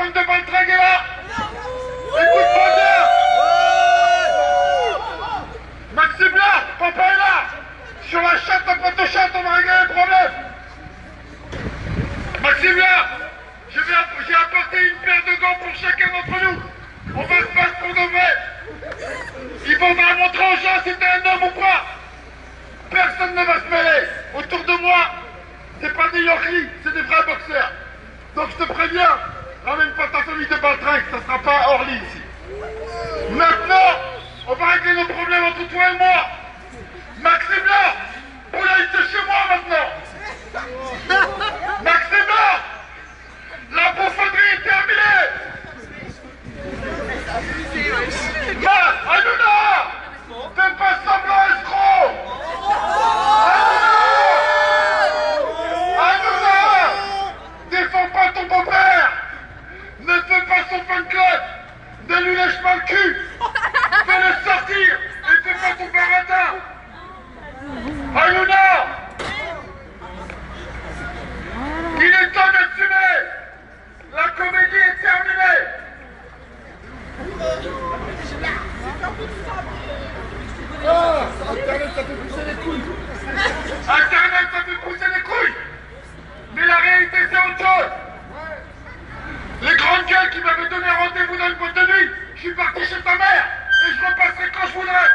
patronne de Baltringue est là. Écoute-moi bien. Maxime là, papa est là. Sur la chatte à pote chatte, on va régler le problème. Maxime là, j'ai apporté une paire de gants pour chacun d'entre nous. On va se battre pour de vrai. Il faudra montrer aux gens si t'es un homme ou pas. Personne ne va se mêler. Autour de moi, c'est pas des Yorkies, c'est des vrais boxeurs. Donc je te préviens, ramène pas ta famille de Baltringue, ça sera pas Orly ici. Maintenant, on va régler nos problèmes entre toi et moi. Maxime là, Poulaille c'est chez moi maintenant. Maxime là, la bouffonnerie est terminée. Hanouna, fais pas semblant escroc. Hanouna, défends pas ton beau-père. Ne fais pas son fan club. Ne lui lèche pas le cul. Fais-le sortir et fais pas ton baratin. Hanouna, il est temps d'assumer. La comédie est terminée. Ah, Internet ça fait pousser les couilles. Internet ça fait pousser les couilles. Mais la réalité c'est autre chose. Les grandes gueules qui m'avaient donné rendez-vous dans une boîte de nuit, je suis parti chez ta mère et je repasserai quand je voudrais.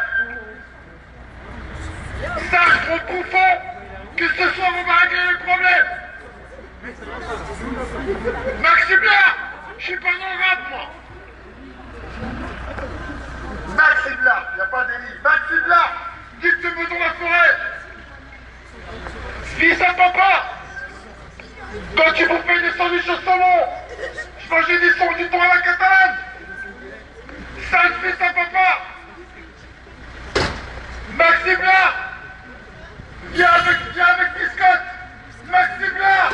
Sache gros bouffon que ce soir on va régler les problèmes. Maxime là, je suis pas dans le rap moi. Maxime là, y a pas d'élite. Maxime là, dis que tu me dans la forêt. Dis à papa. Quand tu bouffais des sandwichs au saumon, je mangeais du thon à la catalane. Sale fils à papa. Maxime là, viens avec Biscotte. Maxime là.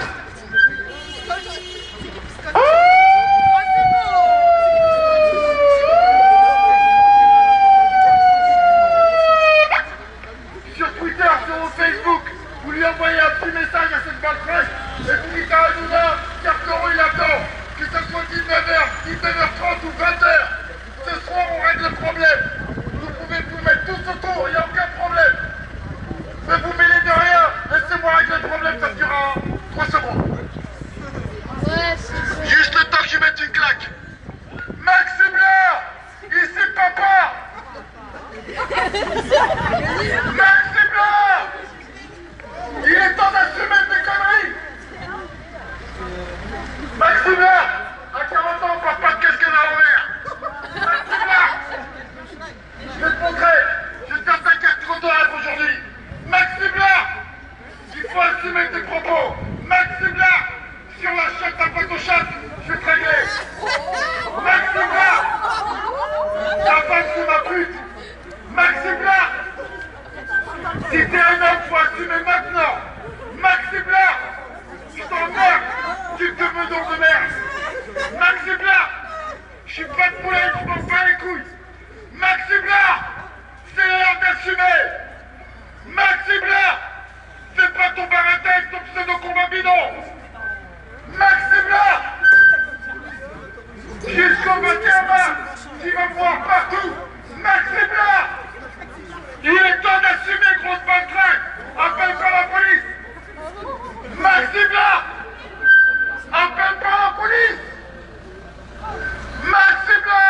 Sur Twitter, sur Facebook, vous lui envoyez un petit message à cette Baltringue et vous dites à Hanouna, Carcoro il attend, que ce soit 19h, 19h30 ou 20h. Ce soir on règle le problème. Vous pouvez vous mettre tous autour, il n'y a aucun problème. Ne vous mêlez de rien, laissez-moi régler le problème, ça durera 3 secondes. Juste le temps que je mette une claque. Maxime là, ici papa. Maxime là, il est temps d'assumer tes conneries. Maxime là, à 40 ans on porte pas de casquette à l'envers. Maxime là, je vais te montrer, je te ta carte photographe aujourd'hui. Maxime là, il faut assumer tes propos. Maxime là, sur la chatte à pote aux chattes, je vais te régler. Maxime là, ta femme c'est ma pute. Maxime là, si t'es un homme, faut assumer maintenant. Maxime là, je t'emmerde, tu te veux donc de merde. Maxime là, je suis pas de poulet, je m'en bats les couilles. Maxime là, c'est l'heure d'assumer. Maxime là, fais pas ton baratin avec ton pseudo-combat bidon. Maxime là, jusqu'au 21 mars, tu vas me voir partout. Maxime là, il est temps d'assumer, grosse Baltringue. Appelle pas la police. Maxime là, appelle pas la police. Maxime là,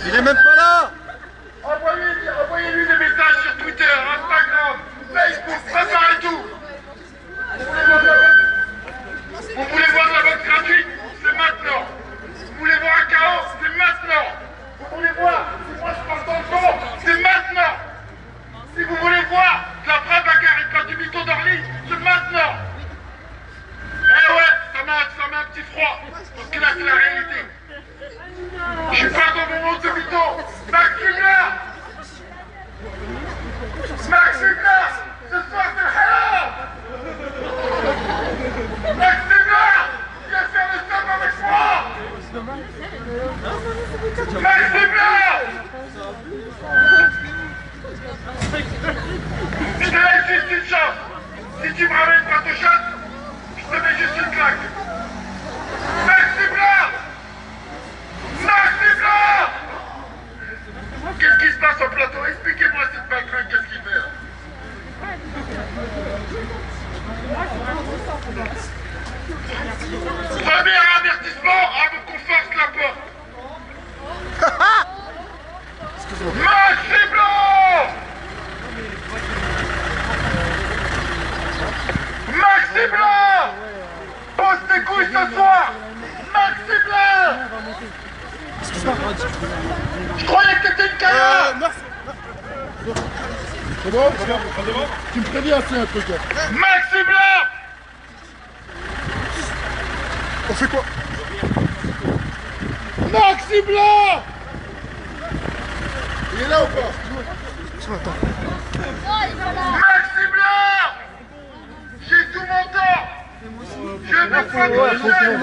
il est même pas là. Envoyez-lui des messages sur Twitter, Instagram, Facebook, préparez tout. Vous voulez voir de la boxe gratuite? C'est maintenant. Vous voulez voir un chaos? C'est maintenant. Vous voulez voir si moi je passe dans le fond? C'est maintenant. Si vous voulez voir de la vraie bagarre et pas du mytho d'Orly, c'est maintenant. Eh ouais, ça met un petit froid. Parce que là c'est la réalité. Je suis pas dans mon monde de mytho. Maxime là, Maxime là, ce soir c'est le halal. Maxime là, viens faire le stop avec moi. Maxime là, je te laisse juste une chance. Si tu me ramènes pas ton shot, je te mets juste une claque. Maxime Je croyais que t'étais une canaille. Merci. C'est bon? Tu me préviens c'est un truc. Maxime là. On fait quoi? Maxime là. Il est là ou pas? Attends. Maxime là. J'ai tout mon temps. Je ne veux pas de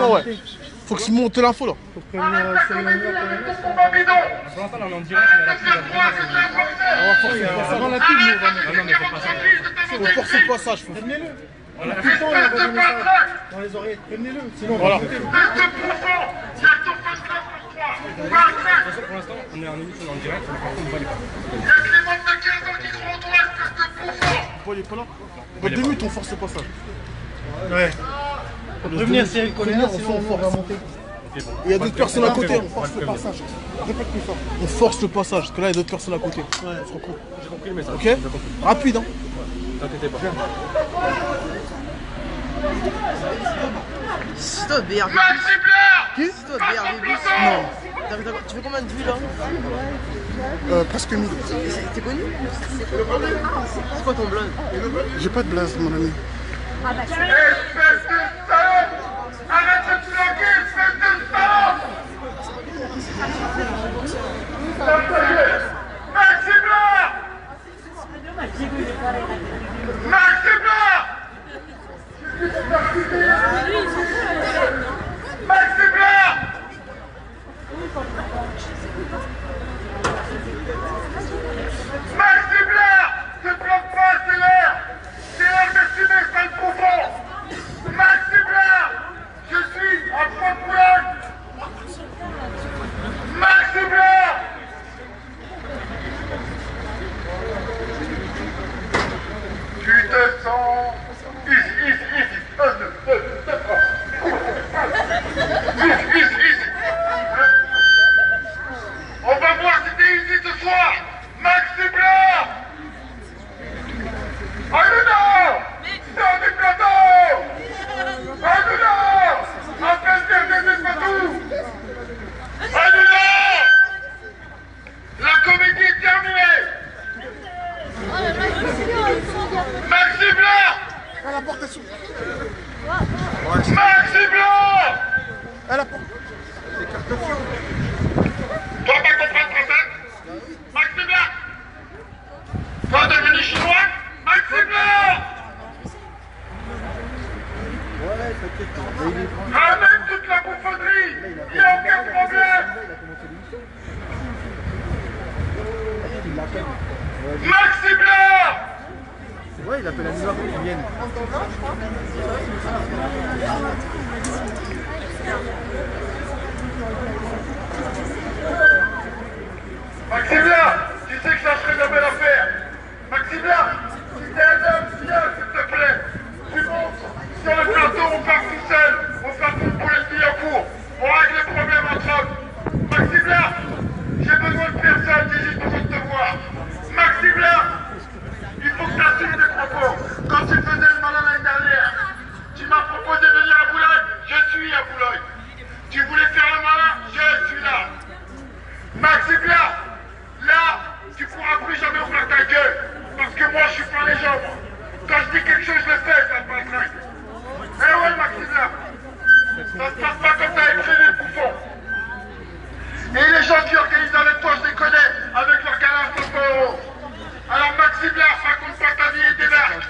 Ouais. Faut que tu montes l'info là. Arrête ta comédie avec ton combat bidon. Arrête de faire croire que c'est un forceur. Avant la pub, Arrête nous, on va de faire mon fils de ta faut forcer le passage. Prévenez-le. Espèce de patraque. Dans les oreilles. Prévenez-le. Sinon, Voilà. Espèce de bouffon. Il y a ton face là pour toi. Patraque. Pour l'instant, on est en émission en direct, par contre, on voit les pas. Il y a que les membres de 15 ans qui croient en toi, espèce de bouffon. Paul il est pas là. Dans 2 minutes, on force le passage. ouais. Prévenir si elle connaît, sinon on va monter. Il y a d'autres personnes à côté, on force le passage. Répète plus fort. On force le passage, parce que là, il y a d'autres personnes à côté. On se recoupe. J'ai compris le message. Ok? Rapide, hein? T'inquiète pas. C'est toi BRB. Maxime là. Qui? C'est toi BRB. Non. Tu fais combien de vues là? Presque 1000. T'es connu? C'est quoi ton blog? J'ai pas de blaze, mon ami. Espèce de salope. Arrête de te bloquer, espèce de salope. Maxime là. Maxime là. Maxime là. Maxime là. Ne bloque pas, c'est l'heure. C'est l'heure d'estimer, sale bouffon. Maxime là. Je suis à point de Boulogne. Maxime là. Tu te sens easy. On va voir si t'es easy ce soir. Maxime là. Aluna. Dans des plateaux. Aluna. Appelle des partout. Aluna. La comédie est terminée. Maxime là. À la porte est sous. Maxime là. À la porte. Toi, t'as compris le français? Maxime là. Toi, devenu chinois? Maxime là. Ramène toute la bouffonnerie. Il n'y a aucun problème. Maxime là. Ouais, il appelle à New York pour qu'ils viennent. Maxime là, tu sais que ça serait une belle affaire. Maxime là, si t'es un homme, viens s'il te plaît. Tu montes sur le plateau, on part tout seul. On fait un coup de poulet de Billancourt. On règle les problèmes entre hommes. Maxime là, j'ai besoin de personne, j'ai juste besoin de te voir. Maxime là, il faut que tu assumes tes propos. Quand tu faisais le malin l'année dernière, tu m'as proposé de venir à Boulogne, je suis à Boulogne. Tu voulais faire le malin, je suis là. Maxime là, tu pourras plus jamais ouvrir ta gueule. Parce que moi, je suis pas les gens. Quand je dis quelque chose, je le fais, ça passe là. Eh ouais, Maxime là. Ça se passe pas comme t'as écrit les bouffons. Et les gens qui organisent avec toi, je les connais, avec leur galère de 500 €. Alors Maxime là, raconte pas ta vie et débarque.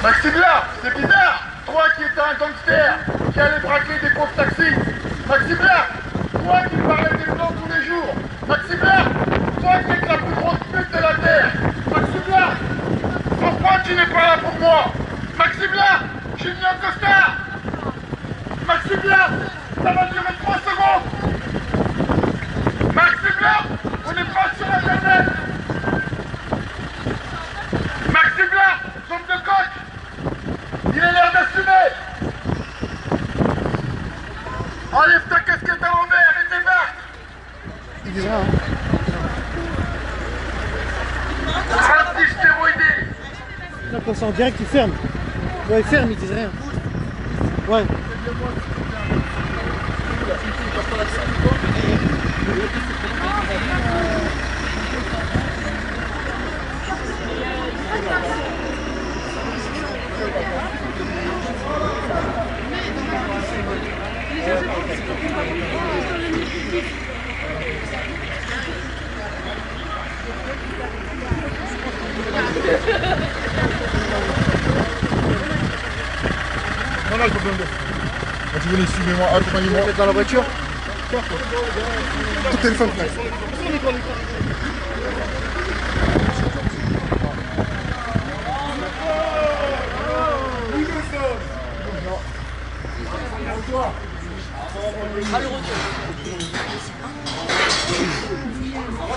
Maxime là, c'est bizarre. Toi qui étais un gangster, qui allait braquer des pauvres taxis. Maxime là, toi qui parlais des blancs tous les jours. Maxime là, toi qui es la plus grosse pute de la terre. Maxime là, pourquoi tu n'es pas là pour moi? Maxime là, je suis venu en costard. Maxime là, ça va durer 3 secondes. Enlève ta casquette à l'envers et débarque. Il dit rien. Anti-stéroïdé. Là, comme ça, en direct, il ferme. Ouais, il ferme, ils disent rien. Ouais. Non, non, je peux pas me dire. Quand tu venez, suivez-moi, accompagnez-moi. Vous êtes dans la voiture? Tout téléphone, frère.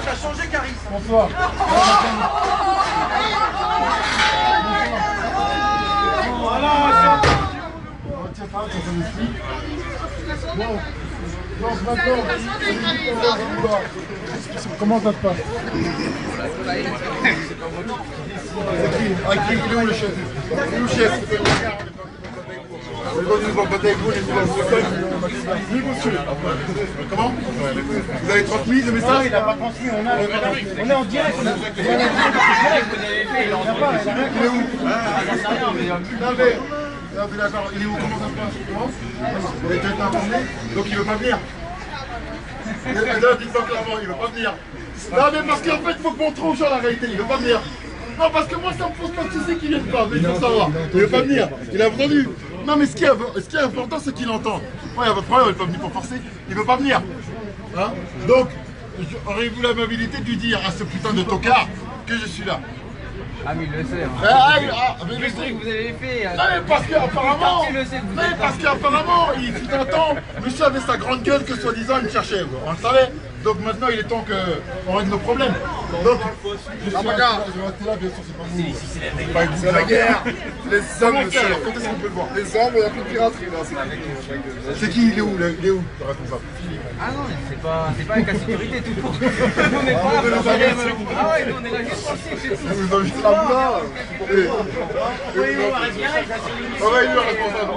Ça a changé, Caris. Bonsoir. Bon, donc maintenant, comment ça se passe? Il est où le chef? Il est où le chef? Comment? Vous avez transmis le message? Il n'a pas transmis, on est en direct. Il est où? Non mais d'accord, il est où? Comment ça se passe? Comment? Il a été informé, donc il veut pas venir. Dites-moi clairement, il veut pas venir. Non mais parce qu'en fait, il faut qu'on trouve sur la réalité, il veut pas venir. Non parce que moi ça me pose pas de soucis qu'il vienne pas, mais il faut savoir. Il veut pas venir, il a entendu. Non mais ce qui est important c'est qu'il entend. Ouais, il n'y a pas de problème, il n'est pas venu pour forcer, il veut pas venir. Hein? Donc, auriez-vous l'amabilité de lui dire à ce putain de tocard que je suis là? Ah mais il le sait. Hein. Mais Le truc que vous avez fait. non mais parce qu'apparemment, le sait que vous êtes il fut un temps, monsieur avait sa grande gueule que soi-disant il me cherchait, on le savait. Donc maintenant il est temps qu'on règle nos problèmes. Donc, je vais rester là, bien sûr, c'est pas vous. C'est la guerre. Les hommes, monsieur. Quand est-ce qu'on peut le voir? Les hommes, il n'y a plus de piraterie là. C'est qui? Il est où le responsable? Ah non, c'est pas avec la sécurité tout court. Nous on n'est pas là. Ah ouais, nous on est là juste pour le c'est tout. Vous avez juste la boulard. Envoyez-lui le responsable.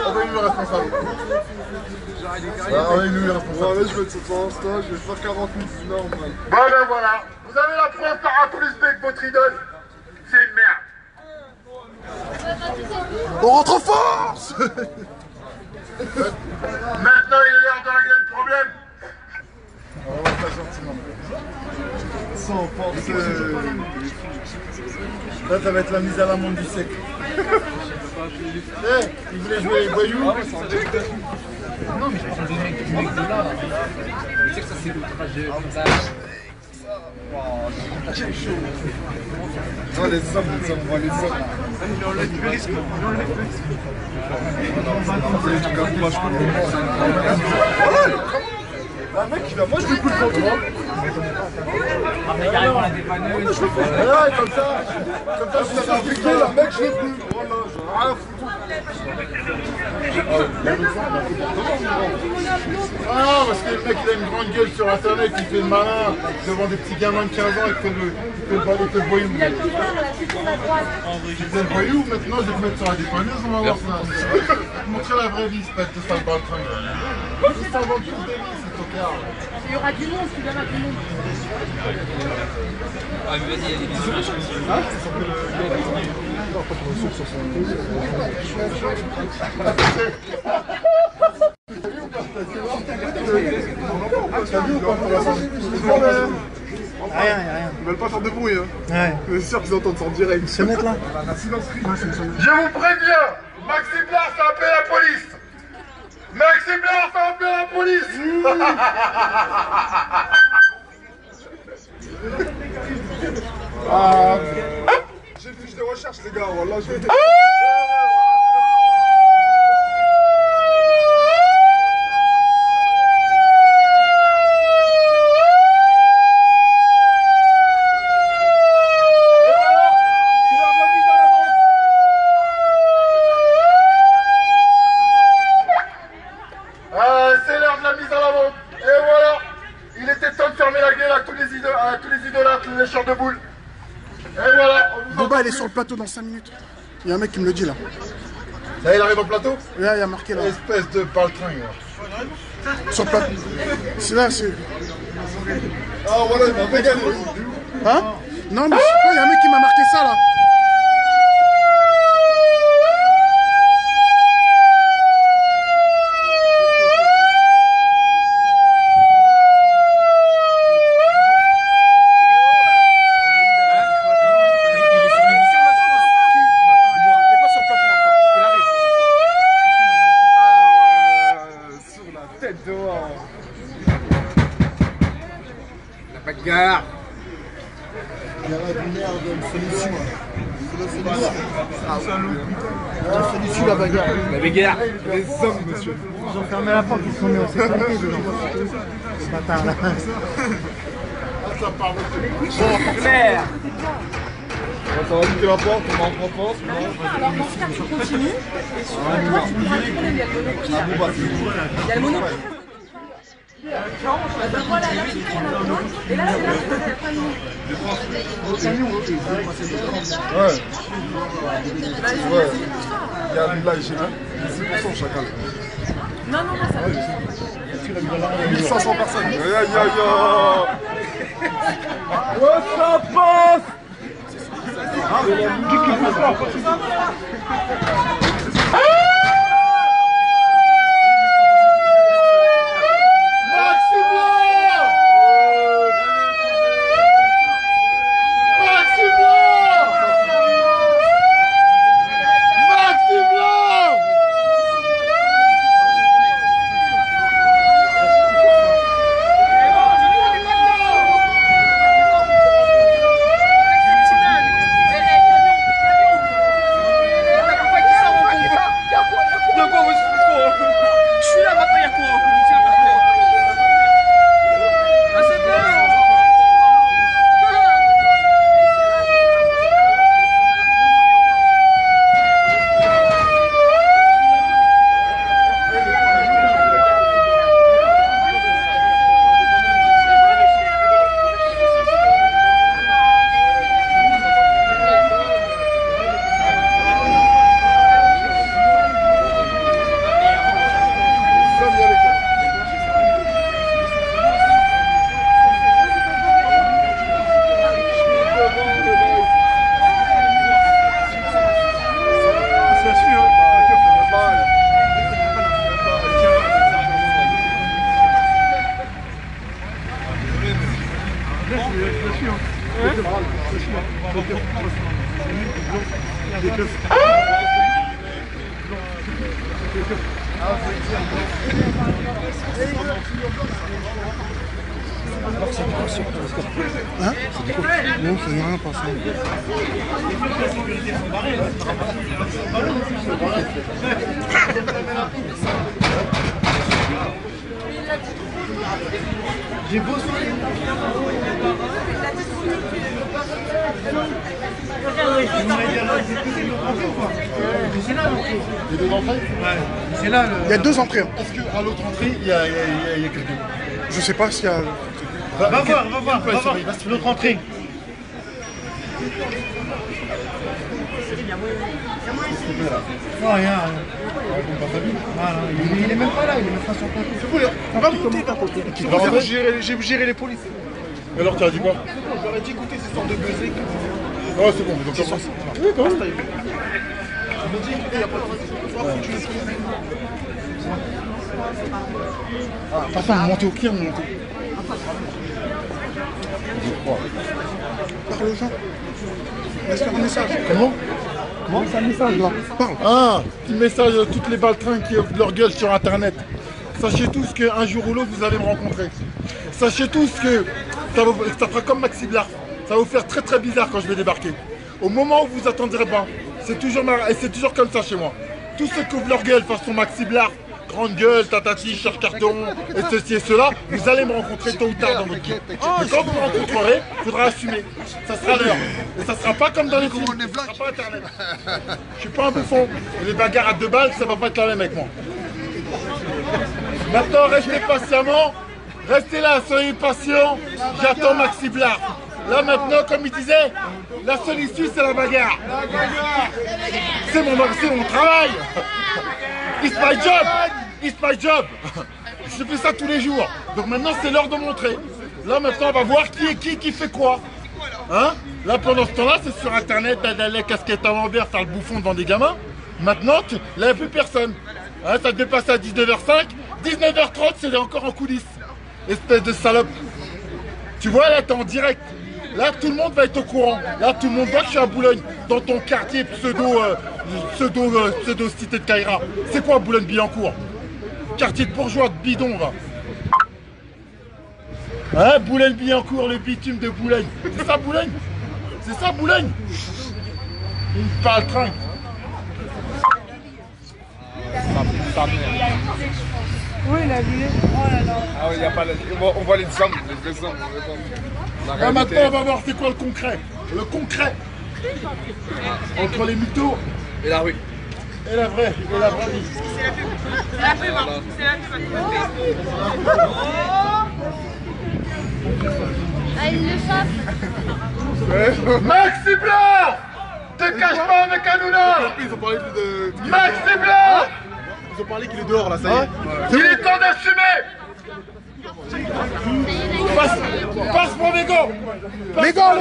Envoyez-lui le responsable. Envoyez-lui le responsable. Ouais, je vais être sur Insta, je vais faire 40 000 dinars en fait. Bon ben voilà, vous avez la preuve par A plus B que votre idole. C'est une merde. On rentre en force. Maintenant il est l'heure de régler le problème. On va pas gentiment. Sans forcer. Là, ça va être la mise à l'amende du siècle. Eh, il voulait jouer voyou. Non mais je vais changer de mec de là. Tu sais que ça c'est l'outrage de montage. Oh, les hommes, on voit les hommes. Il enlève du risque. Un mec qui va, moi je lui coupe le pantalon. Ah mais carrément la dépanneuse. Ouais, comme ça, je suis appliqué, le mec je l'ai plus. Voilà, j'ai rien à foutre. Ah, parce que le mec il a une grande gueule sur internet, il fait le malin devant des petits gamins de 15 ans, il fait le voyou. Il fait le voyou, maintenant je vais te mettre sur la dépanneuse, on va voir ça. Je vais te montrer la vraie vie, espèce de sale baltringue. C'est ça, venture de vie, c'est tocard. Il y aura du monde, s'il y en a du monde. Ah mais vas-y, il y a des Rien, rien. Ils veulent pas faire de bruit, hein. Ouais. C'est sûr qu'ils entendent ça en direct. Se mettre là. Je vous préviens, Maxime Blas a appelé la police. Maxime Blas a appelé la police. J'ai fait des recherches, les gars. Voilà, je vais. de boule. Et voilà. Boba, il est sur le plateau dans 5 minutes. Il y a un mec qui me le dit là. Ça, il arrive au plateau? Là, il y a marqué là. Espèce de paltringue. Sur le plateau. C'est là, c'est. Ah voilà, il m'a fait gagner. Hein? Non, mais je sais pas, il y a un mec qui m'a marqué ça là. Bagarre. Il y a là de merde, une solution. C'est la bagarre. La bagarre. Les hommes, monsieur. Ils ont fermé la porte, ils se sont mis en sécurité dedans. Ce bâtard là. Ça part de Claire. Ça va niquer la porte, on va en propose. Alors dans ce cas, tu continues. Et sur toi, tu pourras contrôler. Il y a le monoprix là. Il y a le monoprix. Voilà, là, il y en a plein. Et là, c'est là, c'est pas nous. Ouais. Il y a là, j'ai 10% chacun. Non, ça va. 1500 personnes. Aïe, aïe, aïe. Ouais, ça passe. Hein? Non, c'est rien passé. J'ai bossé. C'est là l'entrée. Les deux entrées? Ouais, c'est là le. Il y a 2 entrées. Est-ce qu'à l'autre entrée, il y a quelqu'un? Je sais pas s'il y a. Va voir l'autre entrée. Non, rien. Voilà, il est même pas là, il est même pas sur le plateau. On va monter par contre. J'ai géré les polices. Et alors, tu as dit quoi? J'aurais dit écoutez, c'est sorte de baiser. Ouais, c'est bon, donc ça passe. Oui, quand même. Il me dit écoutez, il n'y a pas de souci. Soit foutu les polices. Attends, montez au pied, on monte. Parle aux gens. Laisse-leur un message. Comment? C'est un message là. Parle. Ah, petit message à toutes les baltringues qui ouvrent leur gueule sur internet. Sachez tous qu'un jour ou l'autre vous allez me rencontrer. Sachez tous que ça fera comme Maxi Blar. Ça va vous faire très très bizarre quand je vais débarquer. Au moment où vous attendirez pas, c'est toujours comme ça chez moi. Tous ceux qui ouvrent leur gueule façon Maxi Blar, grande gueule, tatati, cher carton, et ceci et cela, vous allez me rencontrer tôt ou tard dans votre vie. Et quand vous me rencontrerez, il faudra assumer. Ça sera l'heure. Et ça sera pas comme dans les films. Ça sera pas internet. Je suis pas un bouffon. Et les bagarres à 2 balles, ça va pas être la même avec moi. Maintenant, restez patiemment. Restez là, soyez patients. J'attends Maxi Blar. Là maintenant, comme il disait, la seule issue c'est la bagarre. C'est mon travail. It's my job. It's my job. Je fais ça tous les jours. Donc maintenant c'est l'heure de montrer. Là maintenant on va voir qui est qui fait quoi. Hein? Là pendant ce temps-là c'est sur internet, t'as les casquettes à l'envers, faire le bouffon devant des gamins. Maintenant là il n'y a plus personne. Hein, ça dépasse à 19h05, 19h30 c'est encore en coulisses. Espèce de salope. Tu vois là t'es en direct. Là tout le monde va être au courant. Là tout le monde voit que je suis à Boulogne. Dans ton quartier pseudo cité de Caïra. C'est quoi Boulogne-Billancourt? Quartier de bourgeois de bidon va. Hein, Boulogne-Billancourt, le bitume de Boulogne. C'est ça Boulogne? C'est ça Boulogne? Il parle train. Oui, il a vu. Oh là là. Ah oui, y a pas on voit les exemples. Là maintenant on va voir c'est quoi le concret. Le concret. Entre les mythos Et la rue. et la vraie vie. C'est la pub, hein. C'est la pub. Ah, il le chape. Maxi Blanc! Te cache pas avec Hanouna! Ils ont parlé de... Maxi Blanc! Ils ont parlé qu'il est dehors là, ça y est. Il est temps d'assumer! Passe-moi les gants! Les gars,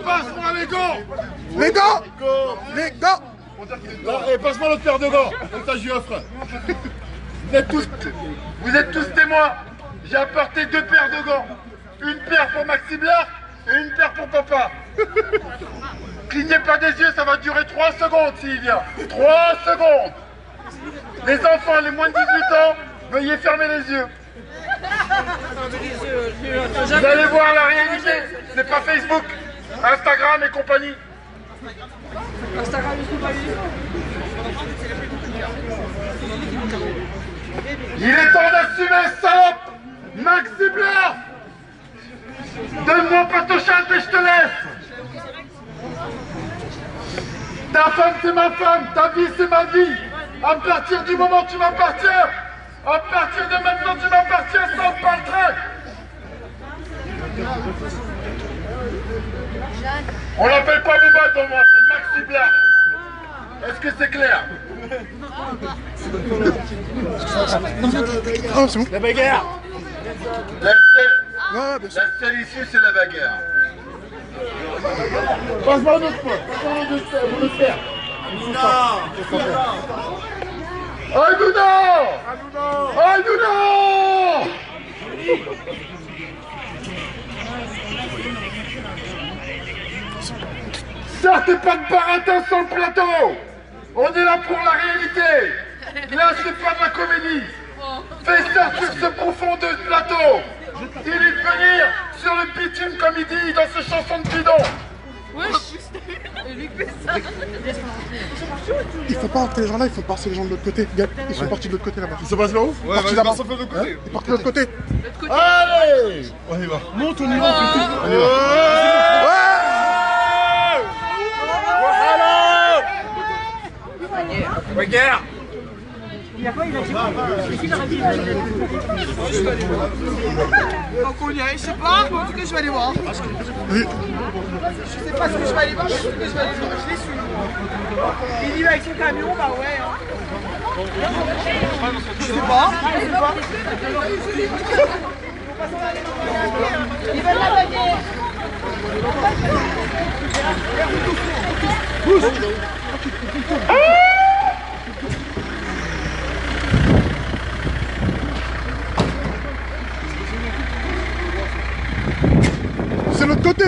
Passe-moi les gants! les gars. Là, et passe-moi l'autre paire de gants! Comme ça je lui offre. Vous êtes tous témoins! J'ai apporté 2 paires de gants! Une paire pour Maxi Blanc et une paire pour papa! Clignez pas des yeux, ça va durer 3 secondes s'il vient! 3 secondes! Les enfants, les moins de 18 ans, veuillez fermer les yeux! Vous allez voir la réalité, c'est pas Facebook, Instagram et compagnie. Instagram et compagnie. Il est temps d'assumer, salope! Maxi Blanc! Donne-moi pas ton chante et je te laisse! Ta femme c'est ma femme, ta vie c'est ma vie! À partir du moment où tu m'appartiens, à partir de maintenant tu m'appartiens sans pas le train! On l'appelle pas Bouba pour moi, c'est Maxi Blanc! Est-ce que c'est clair? Oh, c'est bon. La bagarre! La seule issue, c'est la bagarre. Passe-moi un autre pote, passe-moi un autre père. Hanouna! Hanouna! Sortez pas de baratin sur le plateau! On est là pour la réalité! Là, c'est pas de la comédie! Fais sortir ce profond de ce plateau! Il est de venir sur le bitume comme il dit dans ses chansons de bidon! Il faut pas entrer les gens là, il faut passer les gens de l'autre côté. Regarde, ils sont partis de l'autre côté là-bas. Ils se passent par où? Ouais, partis là-bas. Ils sont partis de l'autre côté. Allez! On y va. Monte, on y va! Bagarre. Donc on y est, je sais pas, mais en tout cas je vais aller voir. Oui. Je sais pas ce que je vais aller voir, mais je sais que je vais aller voir, je les suis. Il y va avec son camion, bah ouais. Hein. Je sais pas, je sais pas. Ils veulent la baguette. C'est l'autre côté.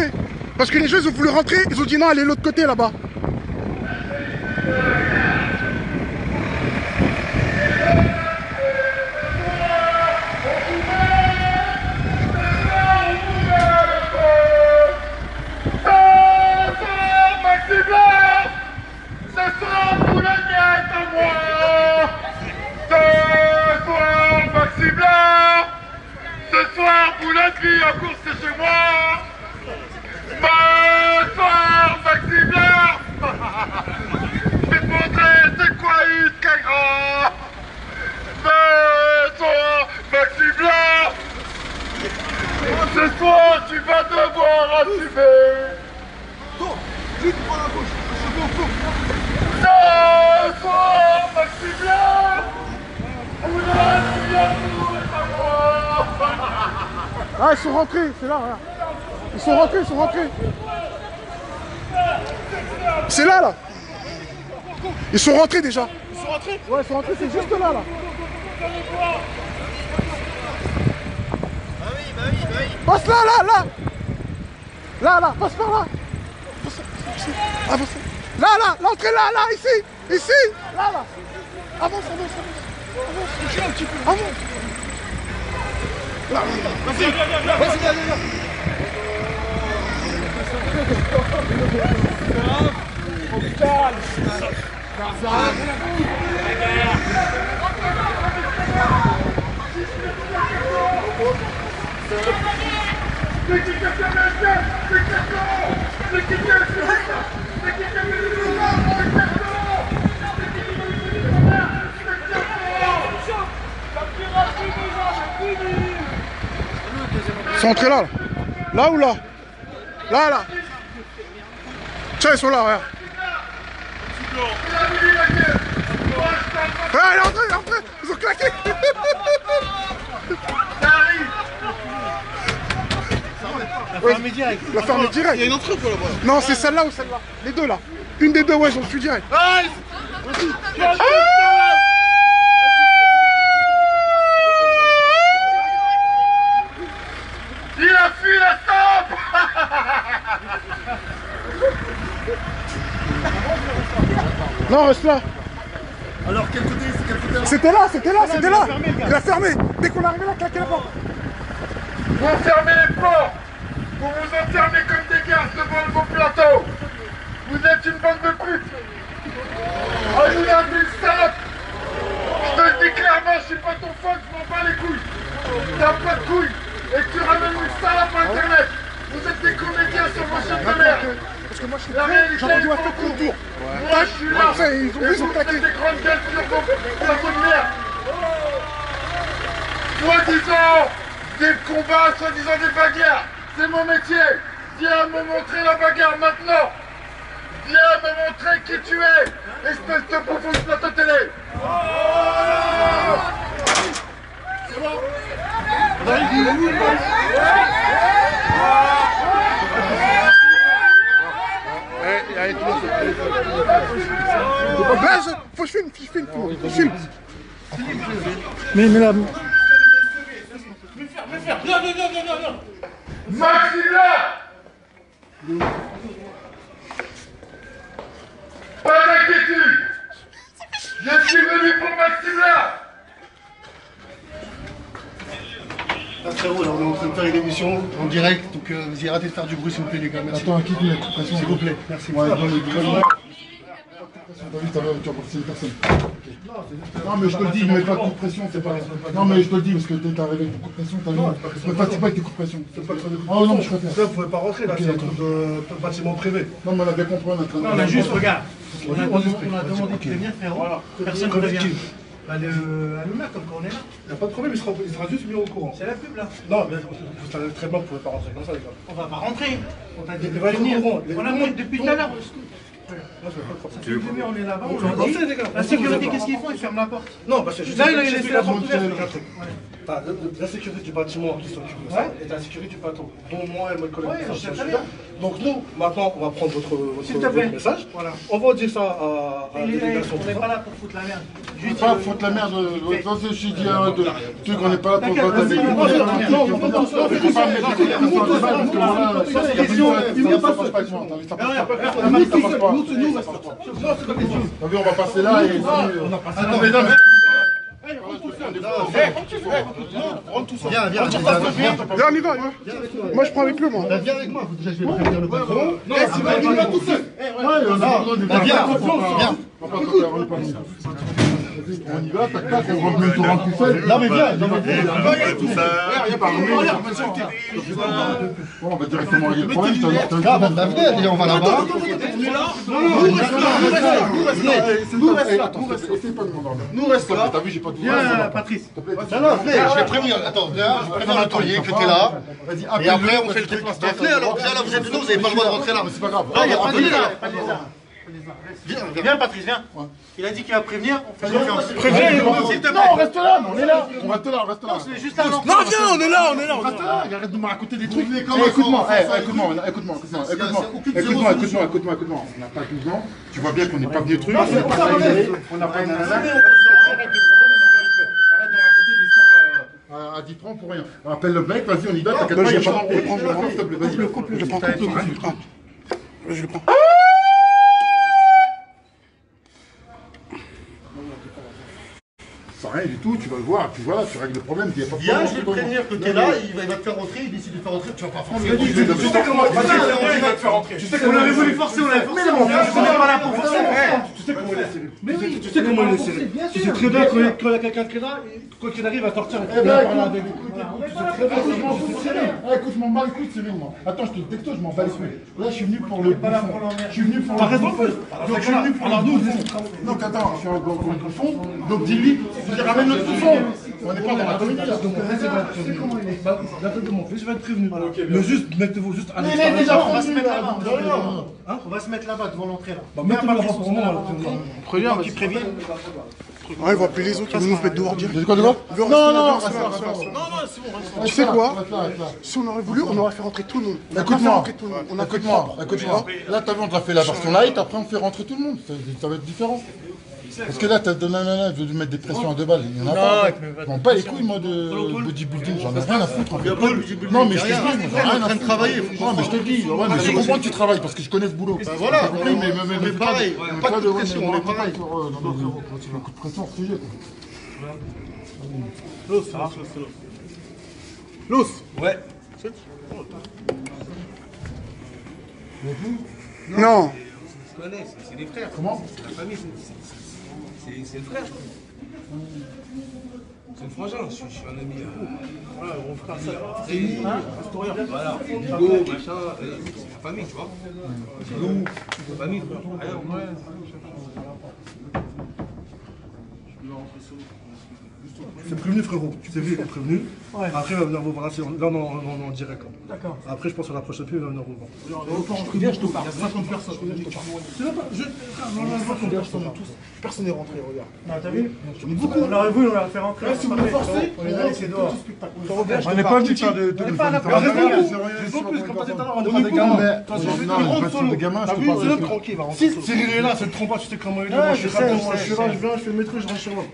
Parce que les gens ils ont voulu rentrer, ils ont dit non, allez de l'autre côté là-bas. Maxi Blanc! Ce soir, Boulogne est à moi! Ce soir, Maxi Blanc! Ce soir, Boulogne-Billancourt, c'est chez moi! Ce soir, Maxi Blanc! Je vais te montrer c'est quoi une Caïra! Ce soir, Maxi Blanc! Ce soir, tu vas devoir rassumé. Juste prends la gauche. Faut. Non, fort, Maximilien. On a Ah, ils sont rentrés, c'est là, regarde. Ils sont rentrés. C'est là. Ils sont rentrés déjà. Ils sont rentrés? Ouais, ils sont rentrés, c'est juste là. Passe là. Là, passe par là. Avance. Là, l'entrée là, ici. Là. Avance. Recule un petit peu. Avance. Là. Vas-y, viens. Ils sont entrés là. Là ou là? Là. Tiens, ils sont là, regarde. Ouais, il est entré. Ils ont claqué. La ferme est direct. Il y a une entrée ou pas là-bas? Non, c'est celle-là ou celle-là? Les deux là. Une des deux, ouais, j'en suis direct. Il a fui la table. Non, reste là. Alors, quel côté? C'était là. Il a fermé. Dès qu'on est arrivé là, claqué la porte. Vous fermez les portes. Vous vous enfermez comme des gars devant vos plateaux. Vous êtes une bande de putes. Ah, vous êtes une salope. Je te le dis clairement, je suis pas ton fan, je m'en bats les couilles. T'as pas de couilles. Et tu ramènes une salope à internet. Vous êtes des comédiens sur vos chaînes de merde. Parce que moi, je suis La réalité, j'aurais dû il faire faut tout le tour. Moi, je suis là. Ils ont Et vous claqué. faites des grandes gueules sur vos merde. Soi-disant des combats, soi-disant des bagarres. C'est mon métier. Viens me montrer la bagarre maintenant. Viens me montrer qui tu es. Espèce de bouffon de plateau télé. C'est bon. Allez, tout le monde. Blaise, faut que je filme tout. Je filme. Mais là. Maximilien. Pas d'inquiétude. Je suis venu pour Maximilien. Ah, frérot, alors on est en train de faire une émission en direct, donc vous arrêtez de faire du bruit s'il vous plaît les gars, merci. Attends, qui te met pression? S'il vous plaît, merci. Ouais, donne t'as vu, tu vas passer une personne. Non, mais je te le dis, ne mets pas de coup de pression, c'est pas. Non, mais je te le dis, parce que t'es arrivé avec des coups de pression, t'as vu. Ne fatigue pas avec des coups de pression. Oh non, je préfère. Là, vous pouvez pas rentrer, là, c'est un truc de bâtiment privé. Non, mais on a bien compris, on est en train de. Non, on a juste, regarde. On a demandé de venir, frérot. Personne ne revient. À nous mettre comme quand on est là. Il n'y a pas de problème, il sera juste mis au courant. C'est la pub là. Non, mais vous savez très bien que vous pouvez pas rentrer comme ça, les gars. On va pas rentrer. On t'a dit de Il va être au venir. courant. On a monté depuis tout à l'heure. Moi, je vais pas le faire. Ça fait une demi-heure, on est là-bas. Vous On leur dit. lancez, les gars. La sécurité, qu'est-ce qu'ils font? Ils ferment la porte. Non, parce que je Là, il a laissé la porte ouverte. T'as la sécurité du bâtiment qui s'occupe de ça et t'as la sécurité du bateau, dont moi et mes collègues. Ouais, je sais très bien. Donc nous, maintenant, on va prendre votre message. Voilà. On va dire ça à la délégation. On n'est pas là pour foutre la merde. Juste pas foutre la merde. L'autre fois, je dit un truc, on n'est pas là pour battre avec Non, on va pas ça. On va passer là et. Viens, Viens, on y va. Moi, je prends avec lui, moi. viens avec moi, déjà je vais prévenir le patron. Non, c'est pas tout seul. Viens, On y va, tac tac, on rentre même tout rentre tout seul. Non mais viens, non mais viens. Tout ça. Bon, on va directement régler le problème. Ah bah venez, on va là-bas. Nous reste là. T'as vu, j'ai pas tout. Viens, Patrice. Non, non, viens, je vais prévenir. Attends, viens, je vais prévenir le taulier que t'es là. Et après, on fait le truc. Venez alors, viens là, vous êtes dedans, vous n'avez pas le droit de rentrer là. C'est pas grave. Non, il n'y a pas de là. Viens, Patrice, viens. Il a dit qu'il va prévenir. On fait confiance. Préviens, s'il te plaît. Non, on reste là, on est là. On reste là, on reste là. C'est juste là. Non, viens, on est là, on est là. On reste là, arrête de me raconter des trucs. Écoute-moi, écoute-moi. On n'a pas 12 ans. Tu vois bien qu'on n'est pas venu truc. On n'a pas de nana. Arrête de raconter des histoires à 10 francs pour rien. Appelle le mec, vas-y, on y va. T'inquiète pas, il y a pas de problème. S'il te plaît, vas-y. Je le prends. Je le prends. Ça rien du tout, tu vas le voir, puis voilà, tu règles le problème, il n'y a pas de Viens, problème. je vais le prévenir que t'es là, il va te faire rentrer, il décide de te faire rentrer, tu vas pas forcer. Tu sais comment il va te faire rentrer. On l'avait voulu forcer, on l'avait forcé. Mais non, on n'est pas là pour forcer. Tu sais comment il est serré. Mais oui, tu sais comment il est serré. Tu sais très bien quand il y a quelqu'un qui est là, quoi qu'il arrive à sortir. Écoute, je m'en bats les couilles, c'est moi. Attends, je te texte, je m'en bats les couilles. Là, je suis venu pour le bouffon. Je suis venu pour le bouffon. Donc, je suis venu pour le bouffon. Donc, attends, je suis un bouffon. Donc, dis-lui, je ramène notre bouffon. On n'est pas dans la comédie là. Donc, tu sais comment il est. La tête de mon fils, je vais être prévenu. Mais juste, mettez-vous juste à Mais déjà, on va se mettre là-bas. On va se mettre là-bas devant l'entrée là. mettez-vous pour moi. Préviens, qui prévient. Ouais, il va appeler les autres, ils vont nous mettre dehors direct. De quoi, de quoi? Non, reste là. Tu sais quoi? Si on aurait voulu, on aurait fait rentrer tout le monde. Écoute-moi, On a fait écoute-moi. Là, t'as vu, on t'a fait la version light, après on fait rentrer tout le monde. Ça va être différent. Parce que là, t'as de nanana, je veux lui mettre des pressions à 2 balles. Il y en a pas. Je m'en bats les couilles, moi, de bodybuilding. J'en ai rien à foutre. Non, mais je te dis, j'en ai rien à foutre. Non, mais je te dis, ouais, mais je comprends que tu travailles parce que je connais ce boulot. Voilà, mais pareil, pas de pression, on est pareil. Un coup de pression, c'est sujet. Los. Ouais. Non. On se connaît, c'est des frères. Comment? La famille, c'est le frère. C'est le frangin, je suis un ami. Voilà, mon frère, ça. Voilà, Hugo, machin, c'est la famille, tu vois. C'est nous, la famille, rien, ouais. C'est prévenu, frérot. C'est vu, il est prévenu. Après, il va venir vous voir. Là, on est en direct. D'accord. Après, je pense qu'on approche plus, il va venir vous voir. Viens, je te parle. 50 personnes. C'est même pas. Personne n'est rentré, regarde. T'as vu? On aurait voulu, on l'aurait fait rentrer. Si vous me forcez, on les a laissés dehors. On n'est pas venu faire de. On n'est pas là pour les en plus, comme t'as dit tout à l'heure, on n'est pas des gamins. Non, je rentre de gamin, je te parle. C'est tranquille, il va rentrer. Cyril est là, c'est le trompe, tu sais comment il est. Moi, je suis là, je viens, je fais le métro, je rentre chez moi.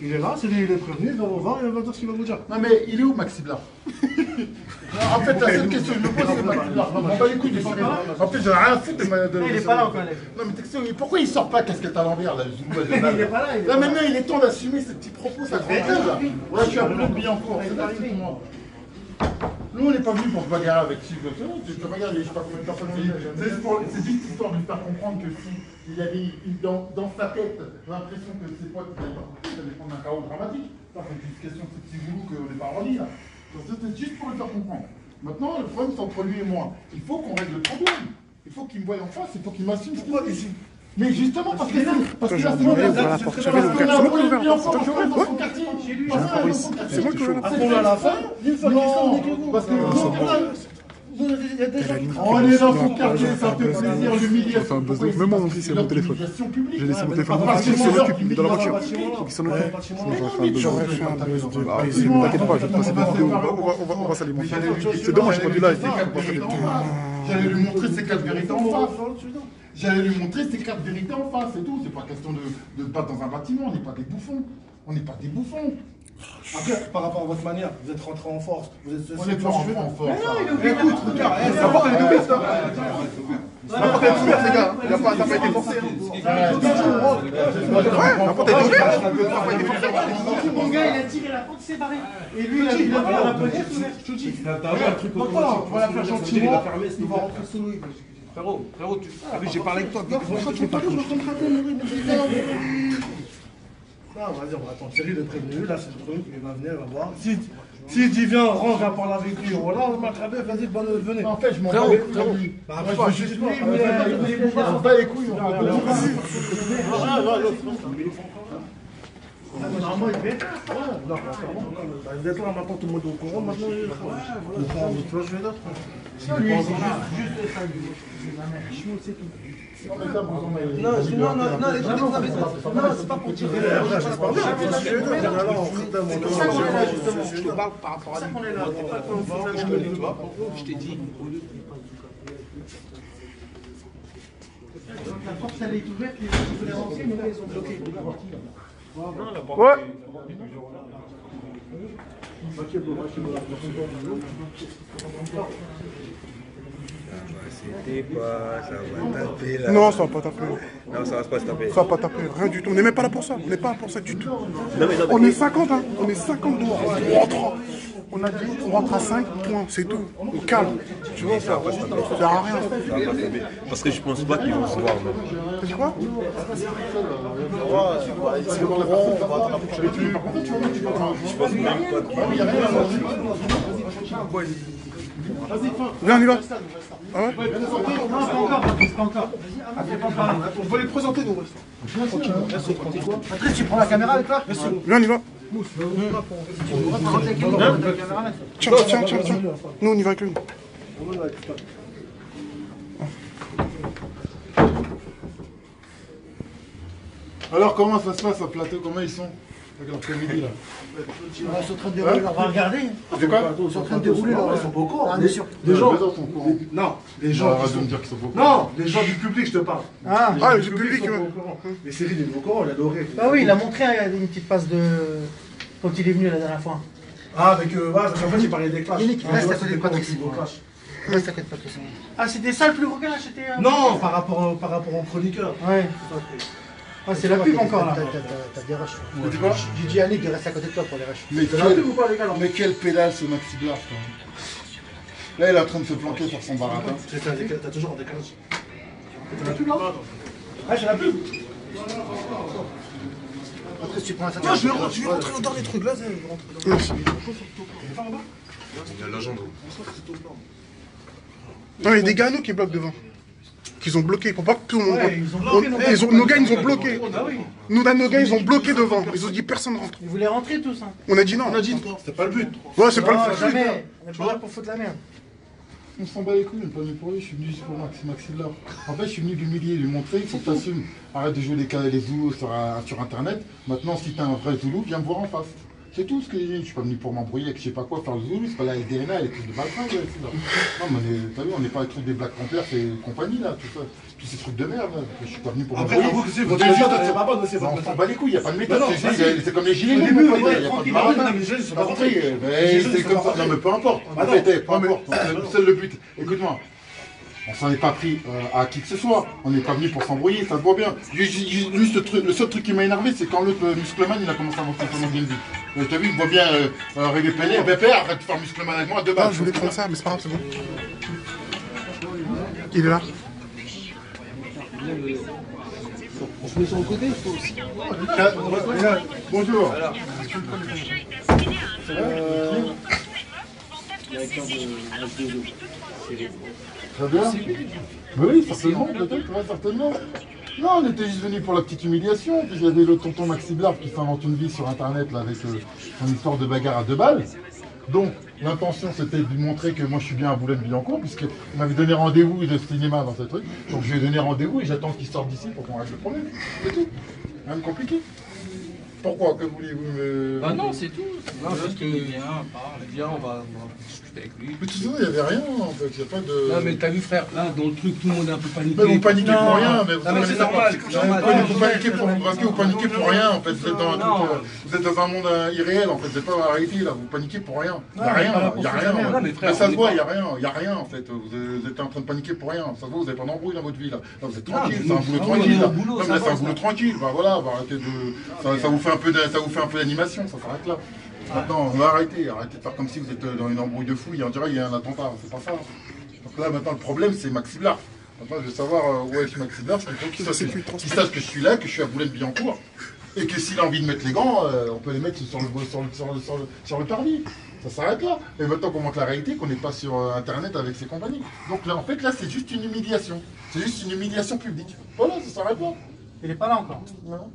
Il est là, il est prévenu, il va vous voir, il va dire ce qu'il va vous dire. Non mais il est où Maxime là? En fait, la seule question que je me pose, c'est Maxime là. On m'en bat les couilles de Cyril. En fait, j'en ai rien à foutre de. Il est pas là encore. Non mais texto, pourquoi il sort pas casquette à l'envers là? Il est pas là. Là maintenant, il est temps d'assumer ses petits propos, ça fait là. Ouais, je suis un peu de Billancourt, c'est là, c'est moi. Nous, on n'est pas venus pour se bagarrer avec Steve. Tu peux regarder, je sais pas combien de personnes c'est juste histoire de lui faire comprendre que s'il y avait dans sa tête l'impression que ses potes n'allaient pas couper, ça dépend d'un chaos dramatique. Ça, c'est une question de ce petit boulot qu'on n'est pas redit là. C'est juste pour le faire comprendre. Maintenant, le problème, c'est entre lui et moi. Il faut qu'on règle le problème. Il faut qu'il me voie en face, il faut qu'il m'assume ce qu'il fait ici. Mais justement, parce que là, c'est mon C'est moi qui veux. après, à la fin, une fois parce que on est dans son quartier, ça fait plaisir, l'humiliation. Même moi, mon fils, c'est mon téléphone. J'ai laissé mon téléphone. Il s'en occupe, dans la voiture. Il s'en occupe. J'aurais fait un buzz de plaisir. T'inquiète pas, je vais te passer des vidéos. On va s'alimenter. C'est dommage, je suis pas du live. J'allais lui montrer ses 4 vérités en face. J'allais lui montrer ses 4 vérités en face, c'est tout. C'est pas question de battre dans un bâtiment, on n'est pas des bouffons. On n'est pas des bouffons. Après, par rapport à votre manière, vous êtes rentré en force. On n'est pas rentré en force. Écoute, regarde, la porte elle est ouverte. La porte est ouverte, les gars. T'as pas été forcé. La porte est ouverte. Mon gars, il a tiré la porte, il s'est barré. Et lui, il a dit, la police, je te dis. On va la faire gentiment. Il va rentrer sous nous. Frérot, tu as vu, j'ai parlé avec toi. Non, je vais pas Ah, vas-y, on va attendre. Thierry le prévenu, là, c'est le truc, il va venir, il va voir. Si dit viens, rentre, viens parler avec lui, voilà, on m'a très bien, vas-y, venez. En fait, je m'en bats les couilles. Moi, je veux juste lui, je m'en bats les couilles. Normalement, il devait être là. Non, il devait être là, maintenant tout le monde est au courant, maintenant il est là. Tu vois, je vais d'autres. Non, c'est pas pour tirer. Je te parle par rapport à lui. Je t'ai dit, au lieu de... La porte elle est ouverte, les gens voulaient rentrer, mais là ils ont bloqué. Ouais. C'était quoi? Ça va taper là. Non, ça va pas taper. Non, ça va pas se taper. Ça va pas taper, rien du tout. On n'est même pas là pour ça. On n'est pas là pour ça du tout. Non, mais On est 50, hein. On est 50 dehors. On rentre. On a dit, on rentre à 5 points, c'est tout. Au calme. Tu vois, ça sert à rien. ça va pas se taper. Parce que je pense pas qu'ils vont se voir même. T'as dit quoi? Je pense même pas qu'ils Viens, on y va. Ah ouais? Pas encore. On va les présenter, nous. Patrice, tu prends la caméra avec toi? Viens, on y va. Tiens. Nous, on y va avec lui. Alors, comment ça se passe à plateau? Comment ils sont? Avec l'après-midi là. Ils sont en train de dérouler, on va regarder. C'est quoi? Ils sont en train de dérouler, là. Ils sont pas au courant. Des gens sont au courant. Non, les gens. Arrête de me dire qu'ils sont pas au courant. Non, les gens du public, je te parle. Ah, le public, sont ouais. pas au courant. Mais Cyril, il est au courant, il a adoré. bah oui, il a montré une petite passe de. Quand il est venu la dernière fois. Ah, avec. Ouais, parce qu'en fait, il parlait des clashs. Yannick, reste à côté de Patrick. Patrice. Reste à côté de Patrice. Ah, c'était ça le plus gros gars, c'était. Non, par rapport au chroniqueur. Ouais. Ah, c'est la pub encore là. T'as des rushs. Tu vois? J'ai dit à Yannick de rester à côté de toi pour les rushs. Mais quel pédale ce Maxi Blas quand même. Là il est en train de se planquer sur son baratin. T'as toujours un décalage. T'as la pub là? Ah, j'ai la pub. Patrice, tu prends la Tiens, je vais rentrer dans les trucs là. Il y a l'agent. Non, il y a des gars à nous qui bloquent devant. Qu'ils ont bloqué pour pas que tout le monde rentre. Ils ont bloqué Nos gars, ils ont bloqué. Ah oui. Nos gars, ils ont bloqué devant. Ils ont dit personne rentre. Ils voulaient rentrer tous. Hein. On a dit non. On a dit non, c'était pas le but. Ouais, c'est pas Non, le but. jamais. On est pas là pour foutre la merde. On s'en bat les couilles, on est pas venu pour lui, je suis venu juste pour Maxi Blas. En fait, je suis venu l'humilier, lui montrer, il faut que tu assumes. Arrête de jouer les Zoulous sur internet. Maintenant, si t'es un vrai Zoulou, viens me voir en face. C'est tout ce que je suis pas venu pour m'embrouiller avec je sais pas quoi, faire le Zoulou, c'est pas la SDNA, les trucs de baltringue là. Non, mais t'as vu, on n'est pas avec des Black Panthers et compagnie là, tout ça. Tous ces trucs de merde là. Je suis pas venu pour m'embrouiller. Après, vous, votre méthode, c'est pas bonne, c'est pas On s'en bat les couilles, il n'y a pas de méthode. Non, C'est comme les gilets Au jaunes, début, mon pote, ouais, il y a pas de tranquille, marathon. non, mais les jeunes, ils sont pas T'as rentrés. compris, mais c'est comme ça. Non, mais peu importe. Ah non, Peu importe. C'est le but. Écoute-moi. On s'en est pas pris à qui que ce soit. On n'est pas venu pour s'embrouiller, ça se voit bien. Juste le seul truc qui m'a énervé, c'est quand l'autre Muscleman il a commencé à monter son game vie. T'as vu, il voit bien rêver Pelé. Arrête de faire Muscleman avec moi, deux balles. Ah, je voulais prendre ça, mais c'est pas grave, c'est bon. Il est là. On se met sur le côté, il faut aussi. Bonjour. Très bien. Oui, certainement, peut-être, ouais, certainement. Non, on était juste venu pour la petite humiliation. Puis il y avait le tonton Maxi Blas qui s'invente une vie sur internet là, avec son histoire de bagarre à 2 balles. Donc, l'intention c'était de lui montrer que moi je suis bien à Boulogne-Billancourt, puisqu'il m'avait donné rendez-vous de cinéma dans ce truc. Donc je lui ai donné rendez-vous et j'attends qu'il sorte d'ici pour qu'on règle le problème. C'est tout. Rien de compliqué. Pourquoi? Que voulez-vous me... Bah non, c'est tout. Non, parce que viens, on va discuter avec lui. Mais tout ça, il n'y avait rien en fait, il n'y a pas de... Non mais t'as vu frère, là dans le truc tout le monde est un peu paniqué. Mais vous paniquez pour rien, mais vous non, mais c'est normal, c'est normal. Vous paniquez parce que vous paniquez pour rien en fait, vous êtes dans un monde irréel en fait, vous n'êtes pas dans la réalité là, vous paniquez pour rien. Il n'y a rien, il n'y a rien. Mais ça se voit, il n'y a rien en fait, vous êtes en train de paniquer pour rien, ça se voit, vous n'avez pas d'embrouille dans votre vie là. Là vous êtes tranquille, c'est un boulot tranquille là. Non mais c'est un boulot tranquille, bah voilà, arrêtez de... Ça vous fait un peu d'animation, ça s'arrête là. Maintenant, on va arrêter de faire comme si vous êtes dans une embrouille de fou, on dirait qu'il y a un attentat, c'est pas ça. Donc là maintenant le problème c'est Maxi Blas. Maintenant je veux savoir où est Maxi Blas, il faut qu'il sache que je suis là, que je suis à Boulogne-Billancourt. Et que s'il a envie de mettre les gants, on peut les mettre sur le parvis. Ça s'arrête là. Et maintenant qu'on montre la réalité, qu'on n'est pas sur Internet avec ces compagnies. Donc là, en fait, là, c'est juste une humiliation. C'est juste une humiliation publique. Voilà, ça s'arrête là. Il n'est pas là encore. Non.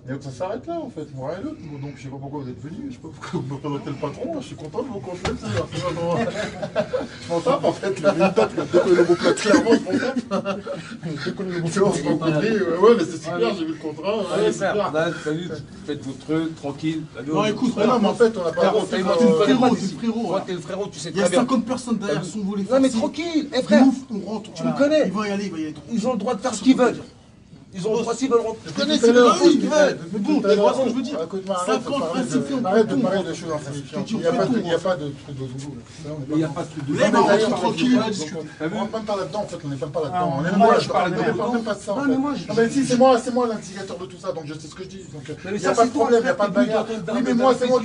Et donc ça s'arrête là, en fait, moi et l'autre. Donc je sais pas pourquoi vous êtes venus, je sais pas pourquoi vous me présentez le patron, je suis content de vous confier, je m'en tape en fait, il y avait une date, dès qu'on est le mot plat clairement, je m'en tape. Dès qu'on est le mot plat, on se rencontrer, ouais, mais c'est super, j'ai vu le contrat, ouais, c'est super. Salut, faites vos trucs, tranquille. Non, écoute, Non, mais en fait, on n'a pas t'es le frérot, t'es le frérot. Toi, t'es le frérot, tu sais Il y a très bien. 50 personnes derrière, sont volés. Non, mais tranquille, eh frère, On rentre. tu me connais. Il va y aller, Ils ont le droit de faire ce qu'ils veulent. Ils ont le droit s'ils veulent rentrer. Je connais, c'est ce qu'ils veulent. Mais bon, tu vois ce que je veux dire. Arrête de parler de choses insignifiantes. Il n'y a pas de truc de doudou. Il n'y a pas de truc de Là, on rentre tranquille. On rentre même pas là-dedans, en fait, on n'est même pas là-dedans. On ne parle même pas de ça, en fait. Mais si, c'est moi l'instigateur de tout ça, donc je sais ce que je dis. Il n'y a pas de problème, il n'y a pas de bagarre. Oui, mais moi, c'est moi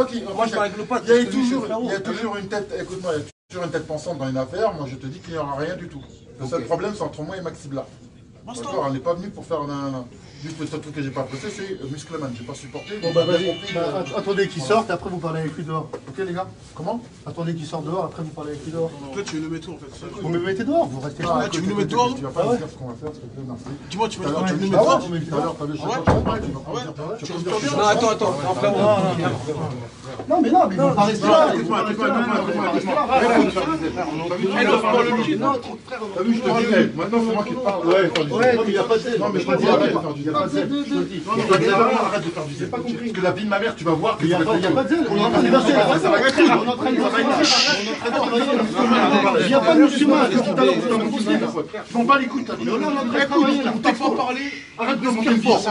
qui... Moi, je règle pas. Il y a toujours une tête, écoute-moi, il y a toujours une tête pensante dans une affaire. Moi, je te dis qu'il n'y aura rien du tout. Le seul problème, c'est entre moi et Maxi Blas. D'accord, on n'est pas venu pour faire un... Juste le seul truc que j'ai pas apprécié, c'est Muscleman, j'ai pas supporté. Bon bah vas-y, attendez qu'il sorte et après vous parlez avec lui dehors. Ok les gars? Comment? Attendez qu'il sorte dehors, après vous parlez avec lui dehors. Toi, tu veux nous mettre où en fait? Vous me mettez dehors, vous restez là. Tu veux nous mettre dehors? Tu vas pas me dire ce qu'on va faire, s'il te plaît, merci. Dis-moi, tu veux nous Ah mettre ouais, dehors? tu m'as dit tout à l'heure, t'as vu, je sais pas, tu vas pas dire, tu vas pas dire. Non, attends. Non, frérot. Non mais ils vont pas rester là. Écoute-moi. T'as vu, je te dis, maintenant c'est moi qui te parle. Ouais, mais il n'y a pas de zèle. non, mais je te dis, arrête de faire du zèle. Arrête de faire du zèle. Parce que la vie de ma mère, tu vas voir que Il n'y a pas de zèle. On est en train de verser. On est en train de Il n'y a pas de musulmans. Je m'en bats les couilles, t'as dit. On t'a pas parlé. Arrête de monter le fort.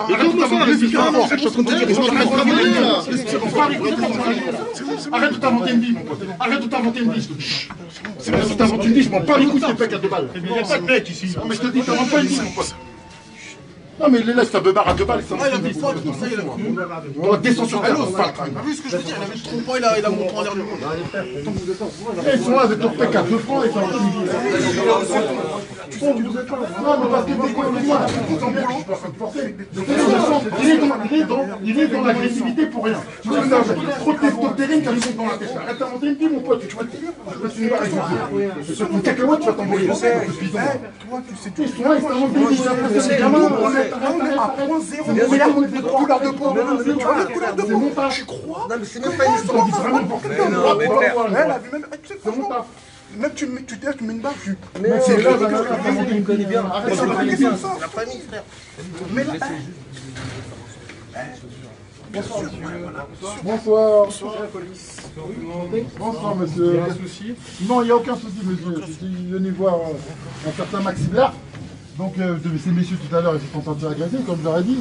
Arrête de t'inventer une vie, mon pote. Arrête de t'inventer une vie, je te dis. C'est parce que t'inventes une vie, je m'en bats les couilles, c'est pec à 2 balles. Il n'y a pas de mec ici. Non, mais je te dis, t'inventes pas une vie, mon pote. Non, mais il laisse ta beubare à 2 balles. Ah, il a mis faute, comme ça, il a On descend sur terre, on parle. T'as vu ce que je veux dire? Il avait le trompant, il a montré en l'air du monde. Ils sont là avec leur pec à 2 francs et ça va non, mais parce que moi, il est dans l'agressivité pour rien. Tu vois, trop de testostérone qui sont dans la tête. Arrête d'inventer une vie, mon pote. Tu vois, je me suis dit, sur une cacahuète, tu vas t'envoyer. Toi, tu sais tout. Ils sont là, ils s'inventent des vies. C'est gamin. C'est couleur de peau. C'est mon taf. Tu crois? Non, mais c'est même pas une histoire. Non, mais frère. Elle a vu même. C'est mon taf. Même tu mets une baffe, Mais c'est là, tu me connais bien. arrête ça, la famille, frère. Mais là, Bonsoir. Bonsoir, monsieur. Non, il n'y a aucun souci, monsieur. Je suis venu voir un certain Maxi Blas. Donc, ces messieurs tout à l'heure, ils se sont sentis agressés, comme je leur ai dit.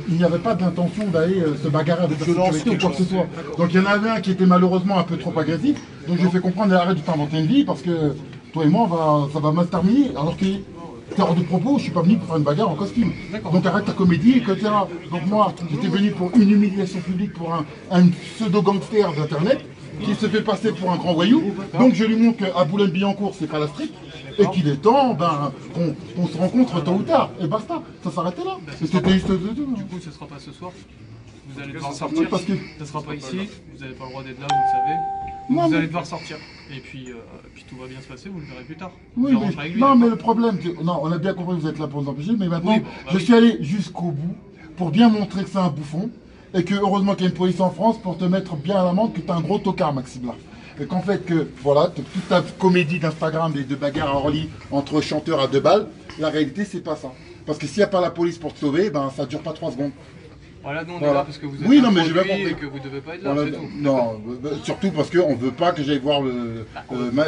Il n'y avait pas d'intention d'aller se bagarrer avec la sécurité ou quoi que ce soit. Donc, il y en avait un qui était malheureusement un peu trop agressif. Donc, je lui ai fait comprendre, arrête de t'inventer une vie, parce que toi et moi, ça va mal se terminer. Alors que c'est hors de propos, je ne suis pas venu pour faire une bagarre en costume. Donc, arrête ta comédie, etc. Donc, moi, j'étais venu pour une humiliation publique pour un pseudo-gangster d'Internet qui se fait passer pour un grand voyou. Donc, je lui montre qu'à Boulogne-Billancourt, c'est pas la street. Et qu'il est temps qu'on se rencontre tôt ou tard. Et basta, ça s'arrêtait là. C'était juste... Du coup, ce sera pas ce soir. Vous allez devoir sortir. parce que... Ça sera pas ici. Vous n'avez pas le droit d'être là, vous le savez. Donc vous allez devoir sortir. Et puis tout va bien se passer, vous le verrez plus tard. Oui, mais le problème, non, on a bien compris que vous êtes là pour nous empêcher, mais maintenant, je suis allé jusqu'au bout pour bien montrer que c'est un bouffon. Et que heureusement qu'il y a une police en France pour te mettre bien à l'amende que tu es un gros tocard, Maxi Blas. Et qu'en fait, voilà, toute ta comédie d'Instagram et de bagarre à Orly entre chanteurs à 2 balles, la réalité, c'est pas ça. Parce que s'il n'y a pas la police pour te sauver, ben ça dure pas 3 secondes. Voilà, nous on est là parce que vous êtes oui, non, mais j'ai bien compris. et que vous devez pas être là, voilà, c'est tout. Non, surtout parce qu'on veut pas que j'aille voir le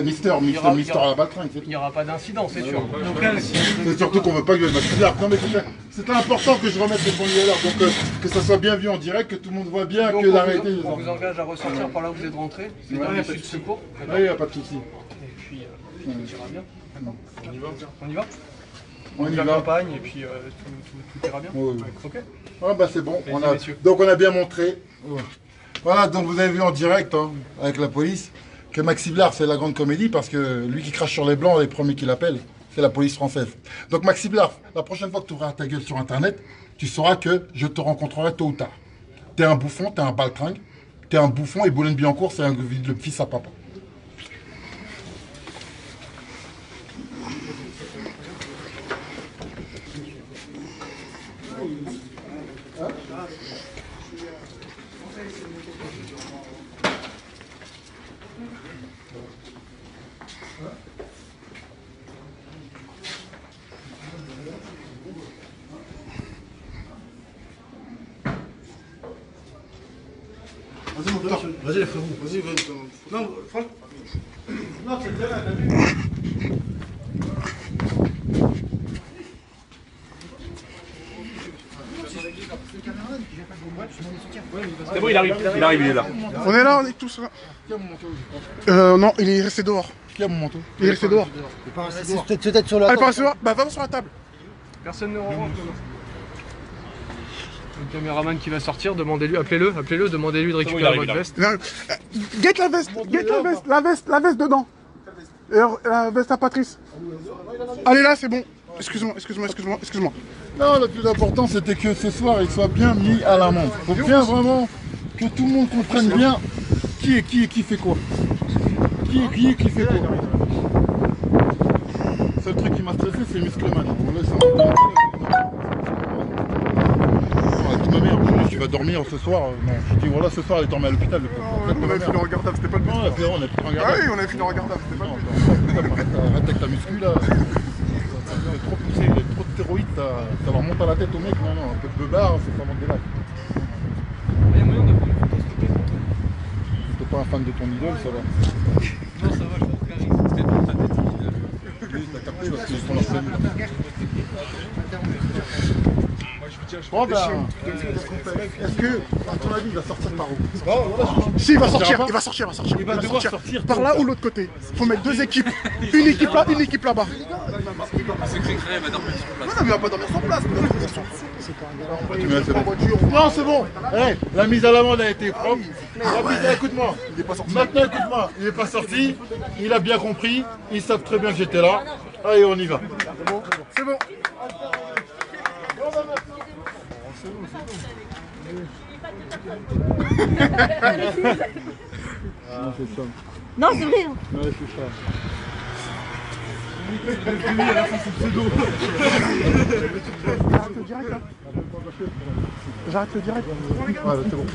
Mister à la baltringue, c'est tout. Il n'y aura pas d'incident, c'est sûr. C'est surtout qu'on veut pas que je Maxi Blas. Non mais c'était important que je remette les points à l'heure, donc que ça soit bien vu en direct, que tout le monde voit bien donc que la réalité... On vous engage à ressortir par là où vous êtes rentré, c'est un issue de secours. Oui, il n'y a pas de souci. Et puis tout ira bien. On y va? On y la va. campagne et puis tout ira bien. Oui. Ok. Ah bah c'est bon, donc on a bien montré. Voilà, donc vous avez vu en direct avec la police que Maxi Blas c'est la grande comédie parce que lui qui crache sur les blancs est les premiers qui l'appellent. c'est la police française. Donc Maxime Larf, la prochaine fois que tu ouvriras ta gueule sur Internet, tu sauras que je te rencontrerai tôt ou tard. T'es un bouffon, t'es un baltringue, t'es un bouffon et Boulogne-Billancourt, c'est le fils à papa. Vas-y, mon frère. Vas-y, les frérots. Vas-y, vas-y. Non, franchement. Non, c'est bien, t'as vu. C'est bon, il arrive, il est là. On est là, on est tous là. Qui a mon manteau? Non, il est resté dehors. Qui a mon manteau? Il est resté dehors. C'est peut-être sur la Allez, pas sur bah, va sur la table. Personne ne rentre. Le caméraman qui va sortir, demandez-lui, appelez-le, demandez-lui de récupérer votre veste. Guette la veste, la veste dedans. Et la veste à Patrice. Allez là, c'est bon. Excuse-moi. Non, le plus important, c'était que ce soir, il soit bien mis à l'amende. Il faut bien vraiment que tout le monde comprenne bien qui est qui et qui fait quoi. Qui fait quoi. Le seul truc qui m'a stressé, c'est Muscleman. On laisse ma mère, tu vas dormir ce soir. Non, je dis voilà, ce soir, elle est dormie à l'hôpital. On avait fini en regardable, c'était pas le but. Non, on a fini en regardable. Ah oui, on avait fini en regardable, c'était pas le but. Arrête avec ta muscu là. Il est trop poussé, il est trop de stéroïdes, ça leur monte à la tête au mec. Non, un peu de beubard, c'est pas des lacs. Il y a moyen de prendre une photo, s'il te plaît. T'es pas un fan de ton idole, ça va. Non, ça va, je trouve carré. C'était dans ta tête. Oui, t'as capté, parce qu'ils font leur film. Bon ben, est-ce que, à ton avis, il va sortir par où? Si, il va sortir. Il va devoir sortir par là ou l'autre côté. Faut mettre deux équipes. Une équipe là, une équipe là-bas. C'est que il va dormir sur place. Non, mais il va pas dormir sur place. Non, c'est bon. Hey, la mise à l'amende a été propre. Écoute-moi. Maintenant, écoute-moi. Il n'est pas sorti. Il a bien compris. Ils savent très bien que j'étais là. Allez, on y va. C'est bon. Non, c'est vrai. Ouais, c'est ça. J'arrête le direct là. J'arrête le direct. Ouais, c'est bon.